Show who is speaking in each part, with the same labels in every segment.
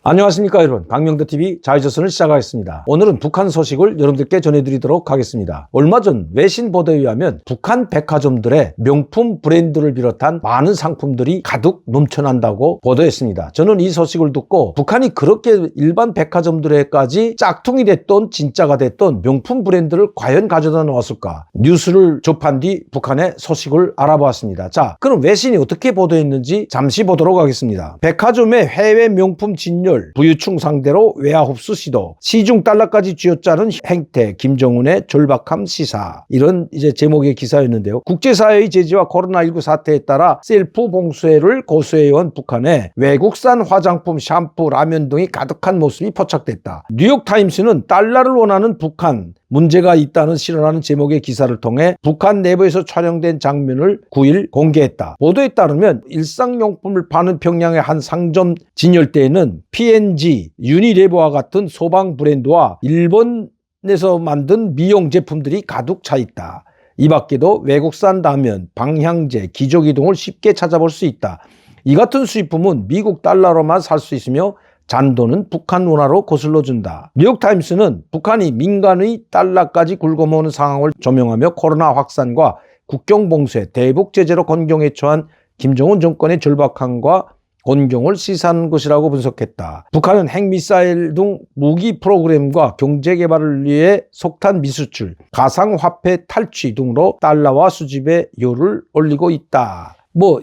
Speaker 1: 안녕하십니까 여러분, 박명도TV 자유조선을 시작하겠습니다. 오늘은 북한 소식을 여러분들께 전해드리도록 하겠습니다. 얼마 전 외신 보도에 의하면 북한 백화점들의 명품 브랜드를 비롯한 많은 상품들이 가득 넘쳐난다고 보도했습니다. 저는 이 소식을 듣고 북한이 그렇게 일반 백화점들에까지 짝퉁이 됐던 진짜가 됐던 명품 브랜드를 과연 가져다 놓았을까, 뉴스를 접한 뒤 북한의 소식을 알아보았습니다. 자, 그럼 외신이 어떻게 보도했는지 잠시 보도록 하겠습니다. 백화점의 해외 명품 진열, 부유층 상대로 외화 흡수 시도, 시중 달러까지 쥐어짜는 행태, 김정은의 절박함 시사, 이런 제목의 기사였는데요. 국제사회의 제재와 코로나19 사태에 따라 셀프 봉쇄를 고수해온 북한에 외국산 화장품, 샴푸, 라면 등이 가득한 모습이 포착됐다. 뉴욕타임스는 달러를 원하는 북한, 문제가 있다는 실언하는 제목의 기사를 통해 북한 내부에서 촬영된 장면을 9일 공개했다. 보도에 따르면 일상용품을 파는 평양의 한 상점 진열대에는 P&G, 유니레버와 같은 소방 브랜드와 일본에서 만든 미용 제품들이 가득 차 있다. 이 밖에도 외국산 라면, 방향제, 기저귀 등을 쉽게 찾아볼 수 있다. 이 같은 수입품은 미국 달러로만 살 수 있으며 잔돈은 북한 원화로 거슬러준다. 뉴욕타임스는 북한이 민간의 달러까지 굴거모으는 상황을 조명하며 코로나 확산과 국경 봉쇄, 대북 제재로 곤경에 처한 김정은 정권의 절박함과 곤경을 시사하는 것이라고 분석했다. 북한은 핵미사일 등 무기 프로그램과 경제 개발을 위해 석탄 미수출, 가상화폐 탈취 등으로 달러화 수집에 요를 올리고 있다.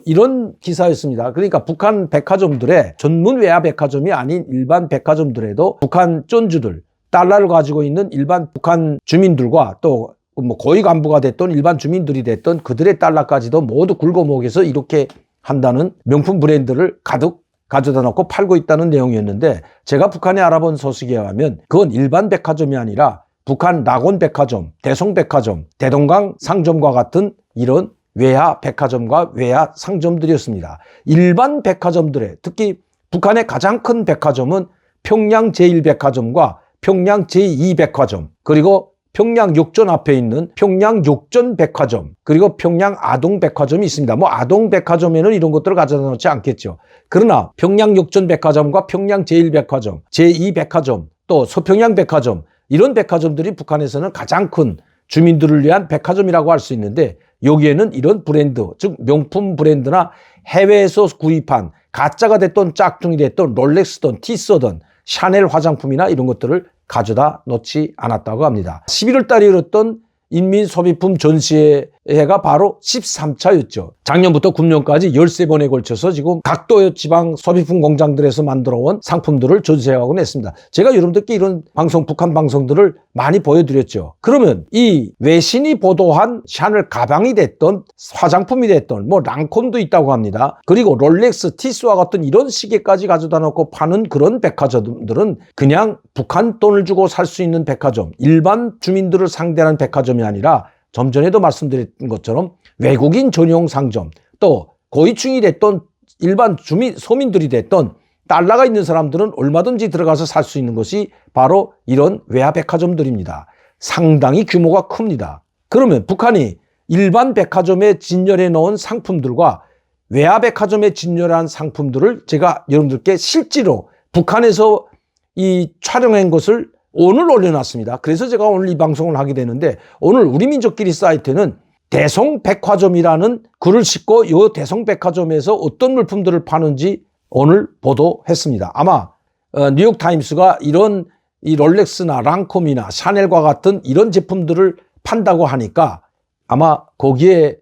Speaker 1: 이런 기사였습니다. 그러니까 북한 백화점들의 전문 외화 백화점이 아닌 일반 백화점들에도 북한 쫀주들, 달러를 가지고 있는 일반 북한 주민들과 또 고위 간부가 됐던 일반 주민들이 됐던 그들의 달러까지도 모두 굴거먹여서 이렇게 한다는 명품 브랜드를 가득 가져다 놓고 팔고 있다는 내용이었는데, 제가 북한에 알아본 소식에 의하면 그건 일반 백화점이 아니라 북한 낙원 백화점, 대성 백화점, 대동강 상점과 같은 이런 외화 백화점과 외화 상점들이었습니다. 일반 백화점들의, 특히 북한의 가장 큰 백화점은 평양 제1백화점과 평양 제2백화점, 그리고 평양 욕전 앞에 있는 평양 욕전 백화점, 그리고 평양 아동 백화점이 있습니다. 아동 백화점에는 이런 것들을 가져다 놓지 않겠죠. 그러나 평양 욕전 백화점과 평양 제1백화점, 제2백화점, 또 서평양 백화점, 이런 백화점들이 북한에서는 가장 큰 주민들을 위한 백화점이라고 할 수 있는데, 여기에는 이런 브랜드, 즉 명품 브랜드나 해외에서 구입한 가짜가 됐던 짝퉁이 됐던 롤렉스든 티스든 샤넬 화장품이나 이런 것들을 가져다 놓지 않았다고 합니다. 11월 달에 열었던 인민소비품 전시회가 바로 13차였죠. 작년부터 금년까지 13번에 걸쳐서 지금 각도 지방 소비품 공장들에서 만들어온 상품들을 전시하곤 했습니다. 제가 여러분들께 이런 북한 방송들을 많이 보여드렸죠. 그러면 이 외신이 보도한 샤넬 가방이 됐던 화장품이 됐던 랑콤도 있다고 합니다. 그리고 롤렉스, 티스와 같은 이런 시계까지 가져다 놓고 파는 그런 백화점들은 그냥 북한 돈을 주고 살 수 있는 백화점, 일반 주민들을 상대하는 백화점이 아니라 좀 전에도 말씀드린 것처럼 외국인 전용 상점, 또 고위층이 됐던 일반 서민들이 됐던 달러가 있는 사람들은 얼마든지 들어가서 살 수 있는 것이 바로 이런 외화 백화점들입니다. 상당히 규모가 큽니다. 그러면 북한이 일반 백화점에 진열해 놓은 상품들과 외화 백화점에 진열한 상품들을 제가 여러분들께 실제로 북한에서 이 촬영한 것을 오늘 올려놨습니다. 그래서 제가 오늘 이 방송을 하게 되는데, 오늘 우리민족끼리 사이트는 대성백화점이라는 글을 싣고 이 대성백화점에서 어떤 물품들을 파는지 오늘 보도했습니다. 아마 뉴욕타임스가 이런 이 롤렉스나 랑콤이나 샤넬과 같은 이런 제품들을 판다고 하니까 아마 거기에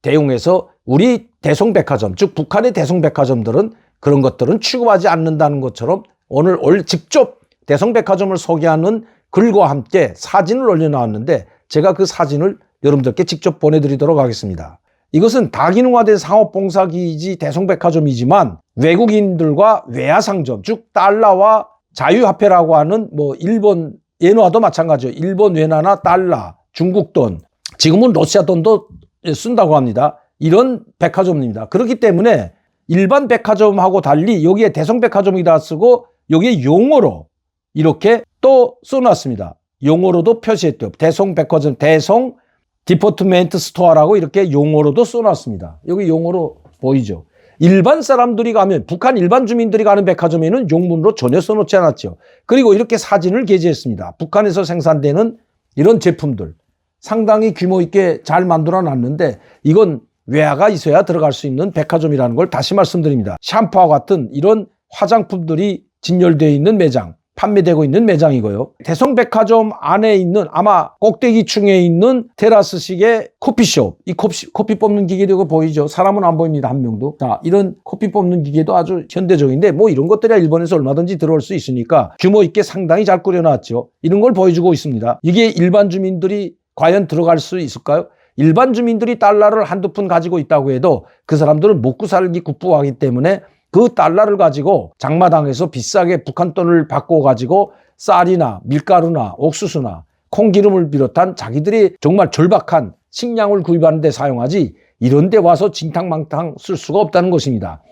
Speaker 1: 대응해서 우리 대성백화점, 즉 북한의 대성백화점들은 그런 것들은 취급하지 않는다는 것처럼 오늘 직접 대성백화점을 소개하는 글과 함께 사진을 올려놓았는데, 제가 그 사진을 여러분들께 직접 보내드리도록 하겠습니다. 이것은 다기능화된 상업봉사기지 대성백화점이지만 외국인들과 외화상점, 즉 달러와 자유화폐라고 하는 일본 엔화도 마찬가지예요. 일본 엔화나 달러, 중국 돈, 지금은 러시아 돈도 쓴다고 합니다. 이런 백화점입니다. 그렇기 때문에 일반 백화점하고 달리 여기에 대성백화점이다 쓰고 여기에 용어로 이렇게 또 써놨습니다. 용어로도 표시했대요. 대성백화점, 대성 디포트멘트 스토어라고 이렇게 용어로도 써놨습니다. 여기 용어로 보이죠? 일반 사람들이 가면, 북한 일반 주민들이 가는 백화점에는 용문으로 전혀 써놓지 않았죠. 그리고 이렇게 사진을 게재했습니다. 북한에서 생산되는 이런 제품들 상당히 규모 있게 잘 만들어 놨는데 이건 외화가 있어야 들어갈 수 있는 백화점이라는 걸 다시 말씀드립니다. 샴푸와 같은 이런 화장품들이 진열되어 있는 매장, 판매되고 있는 매장이고요. 대성백화점 안에 있는 아마 꼭대기층에 있는 테라스식의 커피숍, 이 커피 뽑는 기계도 보이죠? 사람은 안 보입니다, 한 명도. 자, 이런 커피 뽑는 기계도 아주 현대적인데 뭐 이런 것들이 일본에서 얼마든지 들어올 수 있으니까 규모 있게 상당히 잘 꾸려놨죠. 이런 걸 보여주고 있습니다. 이게 일반 주민들이 과연 들어갈 수 있을까요? 일반 주민들이 달러를 한두 푼 가지고 있다고 해도 그 사람들은 먹고 살기 국부하기 때문에 그 달러를 가지고 장마당에서 비싸게 북한 돈을 바꿔 가지고 쌀이나 밀가루나 옥수수나 콩기름을 비롯한 자기들이 정말 절박한 식량을 구입하는 데 사용하지 이런 데 와서 진탕망탕 쓸 수가 없다는 것입니다.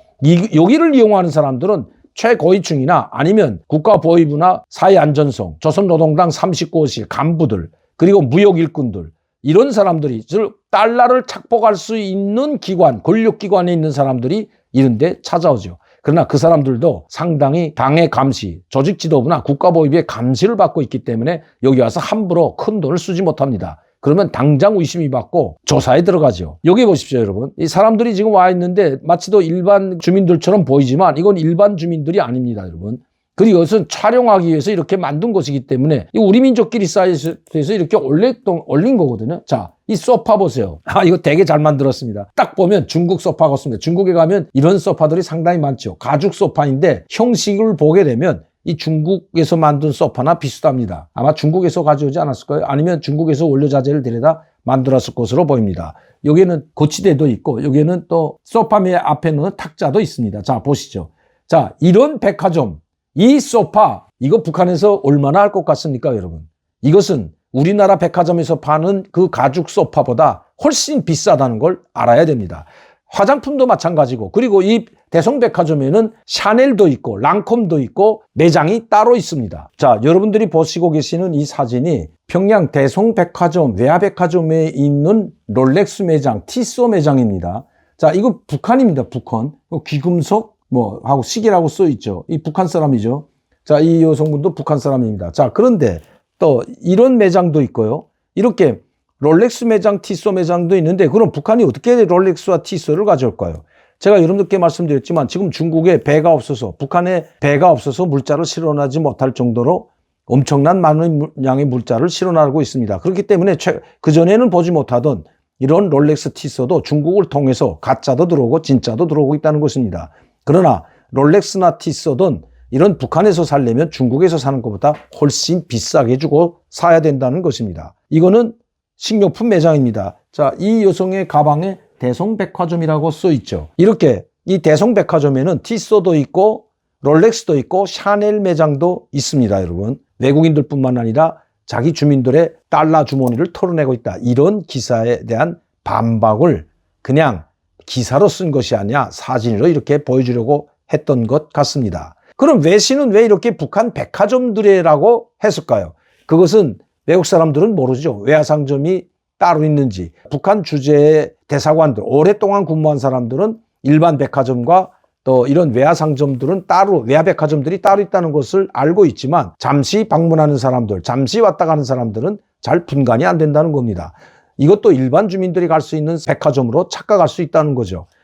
Speaker 1: 여기를 이용하는 사람들은 최고위층이나 아니면 국가보위부나 사회안전성, 조선노동당 39호실 간부들, 그리고 무역 일꾼들, 이런 사람들이, 즉 달러를 착복할 수 있는 기관, 권력기관에 있는 사람들이 이런 데 찾아오죠. 그러나 그 사람들도 상당히 당의 감시, 조직 지도부나 국가보위부의 감시를 받고 있기 때문에 여기 와서 함부로 큰 돈을 쓰지 못합니다. 그러면 당장 의심이 받고 조사에 들어가죠. 여기 보십시오, 여러분. 이 사람들이 지금 와 있는데 마치도 일반 주민들처럼 보이지만 이건 일반 주민들이 아닙니다, 여러분. 그리고 이것은 촬영하기 위해서 이렇게 만든 것이기 때문에 우리 민족끼리 쌓여서 이렇게 올린 거거든요. 자, 이 소파 보세요. 이거 되게 잘 만들었습니다. 딱 보면 중국 소파 같습니다. 중국에 가면 이런 소파들이 상당히 많죠. 가죽 소파인데 형식을 보게 되면 이 중국에서 만든 소파나 비슷합니다. 아마 중국에서 가져오지 않았을 거예요. 아니면 중국에서 원료자재를 데려다 만들었을 것으로 보입니다. 여기에는 거치대도 있고 여기에는 또 소파 앞에는 탁자도 있습니다. 자, 보시죠. 자, 이런 백화점, 이 소파, 이거 북한에서 얼마나 할 것 같습니까, 여러분? 이것은 우리나라 백화점에서 파는 그 가죽 소파보다 훨씬 비싸다는 걸 알아야 됩니다. 화장품도 마찬가지고, 그리고 이 대성백화점에는 샤넬도 있고 랑콤도 있고 매장이 따로 있습니다. 자, 여러분들이 보시고 계시는 이 사진이 평양 대성백화점, 외화백화점에 있는 롤렉스 매장, 티쏘 매장입니다. 자, 이거 북한입니다, 북한. 귀금속 하고 시계라고 써 있죠. 이 북한 사람이죠. 자, 이 여성분도 북한 사람입니다. 자, 그런데 또 이런 매장도 있고요. 이렇게 롤렉스 매장, 티쏘 매장도 있는데 그럼 북한이 어떻게 롤렉스와 티쏘를 가져올까요? 제가 여러분들께 말씀드렸지만 지금 중국에 배가 없어서, 북한에 배가 없어서 물자를 실어나지 못할 정도로 엄청난 많은 양의 물자를 실어나고 있습니다. 그렇기 때문에 그전에는 보지 못하던 이런 롤렉스 티쏘도 중국을 통해서 가짜도 들어오고 진짜도 들어오고 있다는 것입니다. 그러나 롤렉스나 티쏘든 이런 북한에서 살려면 중국에서 사는 것보다 훨씬 비싸게 주고 사야 된다는 것입니다. 이거는 식료품 매장입니다. 자, 이 여성의 가방에 대성백화점이라고 써 있죠. 이렇게 이 대성백화점에는 티쏘도 있고 롤렉스도 있고 샤넬 매장도 있습니다, 여러분. 외국인들뿐만 아니라 자기 주민들의 달러 주머니를 털어내고 있다. 이런 기사에 대한 반박을 그냥 기사로 쓴 것이 아니라 사진으로 이렇게 보여주려고 했던 것 같습니다. 그럼 외신은 왜 이렇게 북한 백화점들이라고 했을까요? 그것은 외국 사람들은 모르죠. 외화상점이 따로 있는지. 북한 주재의 대사관들, 오랫동안 근무한 사람들은 일반 백화점과 또 이런 외화상점들은 따로, 외화백화점들이 따로 있다는 것을 알고 있지만 잠시 방문하는 사람들, 잠시 왔다 가는 사람들은 잘 분간이 안 된다는 겁니다. 이것도 일반 주민들이 갈 수 있는 백화점으로 착각할 수 있다는 거죠.